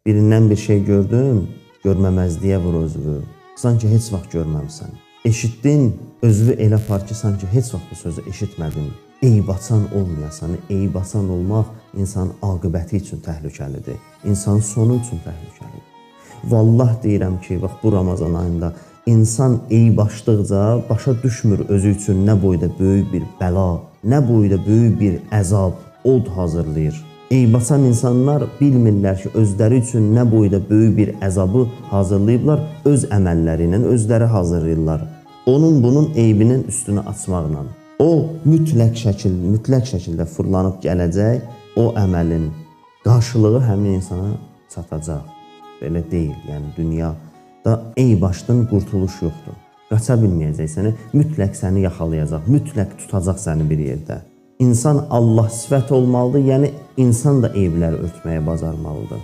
Birindən bir şey gördün, görməməzliyə vur özünü. Sanki heç vaxt görməmsən. Eşitdin, özünü elə apar ki, sanki heç vaxt bu sözü eşitmədin. Eyib açan olmayasan, eyib açan olmaq insanın aqibəti üçün təhlükəlidir. İnsanın sonu üçün təhlükəlidir. Vallah deyirəm ki, bax bu Ramazan ayında insan eyib açdıqca başa düşmür özü üçün nə boyda böyük bir bəla, nə boyda böyük bir əzab, od hazırlayır. Eyib açan insanlar bilmirlər ki, özləri üçün nə boyda böyük bir əzabı hazırlayıblar, öz əməlləri ilə özləri hazırlayırlar. Onun bunun eybinin üstünü açmaqla. O mütləq şəkildə fırlanıb gələcək, o əməlin qarşılığı həmin insana çatacaq. Belə deyil, yəni dünyada eyib açdın, qurtuluş yoxdur. Qaça bilməyəcəksən, mütləq səni yaxalayacaq, mütləq tutacaq səni bir yerdə. İnsan Allah sifət olmalıdır, yəni insan da eybləri örtməyə bacarmalıdır.